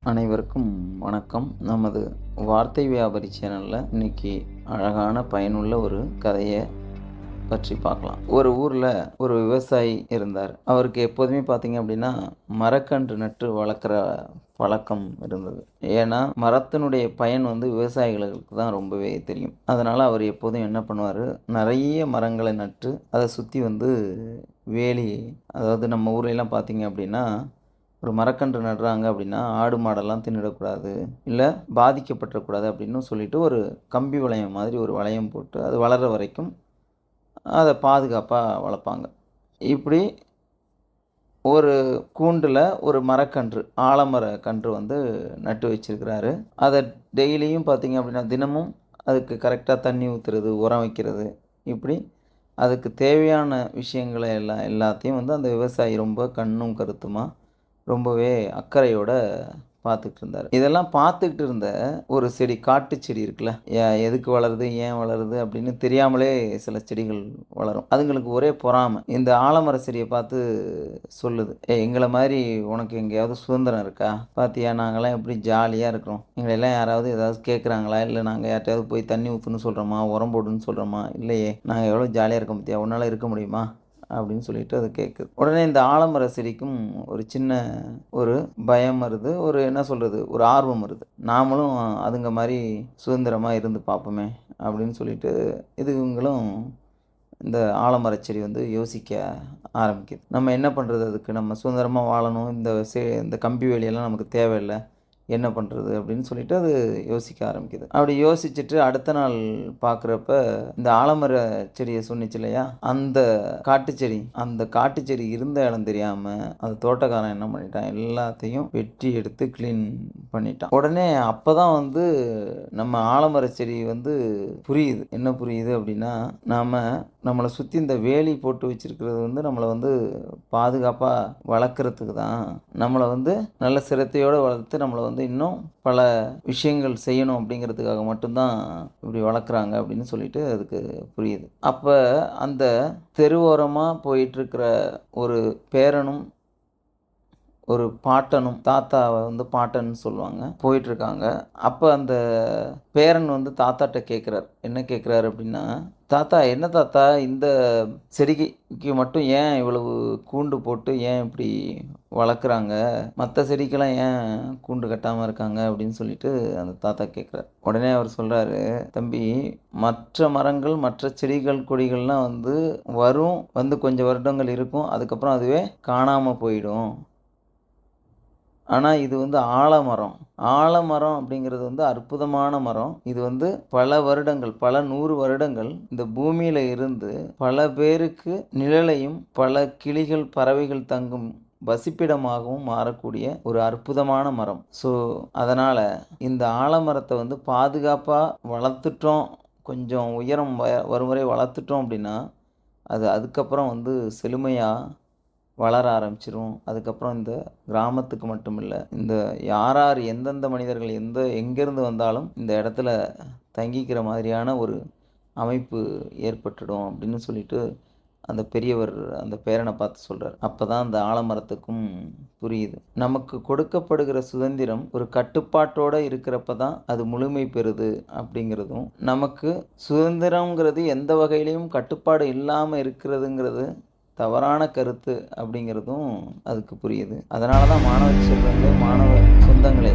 அனைவருக்கும் வணக்கம். நமது வார்த்தை வியாபாரி சேனலில் இன்னைக்கு அழகான பயனுள்ள ஒரு கதையை பற்றி பார்க்கலாம். ஒரு ஊரில் ஒரு விவசாயி இருந்தார். அவருக்கு எப்போதுமே பார்த்தீங்க அப்படின்னா மரக்கன்று நட்டு வளர்க்குற பழக்கம் இருந்தது. ஏன்னா மரத்தினுடைய பயன் விவசாயிகளுக்கு தான் ரொம்பவே தெரியும். அதனால் அவர் எப்போதும் என்ன பண்ணுவார், நிறைய மரங்களை நட்டு அதை சுற்றி வேலி, அதாவது நம்ம ஊர்லலாம் பார்த்தீங்க அப்படின்னா ஒரு மரக்கன்று நடுறாங்க அப்படின்னா, ஆடு மாடெல்லாம் தின்னுடக்கூடாது, இல்ல பாதிக்கப்பட்டுறக்கூடாது அப்படின்னு சொல்லிட்டு ஒரு கம்பி வளையம் மாதிரி ஒரு வளையம் போட்டு, அது வளர்ற வரைக்கும் அத பாதுகாப்பா வளர்ப்பாங்க. இப்படி ஒரு கூண்டுல ஒரு மரக்கன்று, ஆலமர கன்று நட்டு வச்சிருக்கிறாரு. அத டெய்லியும் பார்த்தீங்க அப்படின்னா, தினமும் அதுக்கு கரெக்ட்டா தண்ணி ஊத்துறது, உரம் வைக்கிறது, இப்படி அதுக்கு தேவையான விஷயங்கள எல்லாத்தையும் அந்த விவசாயி ரொம்ப கண்ணும் கருத்துமா ரொம்பவே அக்கறையோட பார்த்துக்கிட்டு இருந்தாரு. இதெல்லாம் பார்த்துக்கிட்டு இருந்த ஒரு செடி, காட்டு செடி இருக்குல்ல, எதுக்கு வளருது, ஏன் வளருது அப்படின்னு தெரியாமலே சில செடிகள் வளரும். அதுங்களுக்கு ஒரே பொறாமை. இந்த ஆலமர செடியை பார்த்து சொல்லுது, எங்களை மாதிரி உனக்கு எங்கேயாவது சுதந்திரம் இருக்கா? பார்த்தியா, நாங்கள்லாம் எப்படி ஜாலியாக இருக்கிறோம். எங்களெல்லாம் யாராவது ஏதாவது கேட்குறாங்களா? இல்லை நாங்கள் யார்ட்டையாவது போய் தண்ணி ஊற்றுன்னு சொல்கிறோமா, உரம் போடுன்னு சொல்கிறோமா? இல்லையே, நாங்கள் எவ்வளோ ஜாலியாக இருக்கோம் பார்த்தியா, உன்னால் இருக்க முடியுமா அப்படின்னு சொல்லிட்டு அது கேட்குது. உடனே இந்த ஆலமர செடிக்கும் ஒரு சின்ன ஒரு பயம் வருது. ஒரு என்ன சொல்கிறது, ஒரு ஆர்வம் வருது. நாமளும் அதுங்க மாதிரி சுதந்திரமாக இருந்து பார்ப்போமே அப்படின்னு சொல்லிட்டு இதுங்களும் இந்த ஆலமர செடி யோசிக்க ஆரம்பிக்குது. நம்ம என்ன பண்ணுறது, அதுக்கு நம்ம சுதந்திரமாக வாழணும், இந்த கம்பி வேலியெல்லாம் நமக்கு தேவையில்லை, என்ன பண்ணுறது அப்படின்னு சொல்லிட்டு அது யோசிக்க ஆரம்பிக்குது. அப்படி யோசிச்சுட்டு அடுத்த நாள் பார்க்குறப்ப இந்த ஆலமர செடியை சொன்னிச்சு இல்லையா, அந்த காட்டு செடி இருந்த இடம் தெரியாமல் அந்த தோட்டக்காரன் என்ன பண்ணிட்டான், எல்லாத்தையும் வெட்டி எடுத்து க்ளீன் பண்ணிட்டான். உடனே அப்போ தான் நம்ம ஆலமர செடி புரியுது. என்ன புரியுது அப்படின்னா, நம்மளை சுற்றி இந்த வேலி போட்டு வச்சிருக்கிறது நம்மளை பாதுகாப்பாக வளர்க்குறதுக்கு தான், நம்மளை நல்ல சிரத்தையோடு வளர்த்து நம்மளை இன்னும் பல விஷயங்கள் செய்யணும் அப்படிங்கிறதுக்காக மட்டும்தான் இப்படி வளர்க்குறாங்க அப்படின்னு சொல்லிட்டு அதுக்கு புரியுது. அப்போ அந்த தெருவோரமாக போயிட்டுருக்கிற ஒரு பேரனும் ஒரு பாட்டனும், தாத்தாவை பாட்டன்னு சொல்லுவாங்க, போயிட்டுருக்காங்க. அப்போ அந்த பேரன் தாத்தாட்ட கேட்குறார். என்ன கேட்குறாரு அப்படின்னா, தாத்தா, என்ன தாத்தா இந்த செடிக்கு மட்டும் ஏன் இவ்வளவு கூண்டு போட்டு ஏன் இப்படி வளர்க்குறாங்க, மற்ற செடிக்கெல்லாம் ஏன் கூண்டு கட்டாமல் இருக்காங்க அப்படின்னு சொல்லிட்டு அந்த தாத்தா கேட்குறாரு. உடனே அவர் சொல்கிறாரு, தம்பி, மற்ற மரங்கள் மற்ற செடிகள் கொடிகள்லாம் வரும், கொஞ்சம் வருடங்கள் இருக்கும், அதுக்கப்புறம் அதுவே காணாமல் போயிடும். ஆனால் இது ஆலமரம். ஆலமரம் அப்படிங்கிறது அற்புதமான மரம். இது பல வருடங்கள், பல 100 வருடங்கள் இந்த பூமியில் இருந்து பல பேருக்கு நிழலையும் பல கிளிகள் பறவைகள் தங்கும் வசிப்பிடமாகவும் மாறக்கூடிய ஒரு அற்புதமான மரம். ஸோ அதனால் இந்த ஆலமரத்தை பாதுகாப்பாக வளர்த்துட்டோம், கொஞ்சம் உயரம் வரும் வரை வளர்த்துட்டோம் அப்படின்னா அது அதுக்கப்புறம் செழுமையாக வளர ஆரம்பிச்சிரும். அதுக்கப்புறம் இந்த கிராமத்துக்கு மட்டும் இல்லை, இந்த யார் எந்தெந்த மனிதர்கள் எங்கேருந்து வந்தாலும் இந்த இடத்துல தங்கிக்கிற மாதிரியான ஒரு அமைப்பு ஏற்பட்டுடும் அப்படின்னு சொல்லிட்டு அந்த பெரியவர் அந்த பேரனை பார்த்து சொல்கிறார். அப்போ தான் அந்த ஆலமரத்துக்கும் புரியுது, நமக்கு கொடுக்கப்படுகிற சுதந்திரம் ஒரு கட்டுப்பாட்டோடு இருக்கிறப்ப தான் அது முழுமை பெறுது அப்படிங்கிறதும், நமக்கு சுதந்திரங்கிறது எந்த வகையிலையும் கட்டுப்பாடு இல்லாமல் இருக்கிறதுங்கிறது தவறான கருத்து அப்படிங்கிறதும் அதுக்கு புரியுது. அதனால தான் மாணவ செல்வங்களே, மாணவ சொந்தங்களே,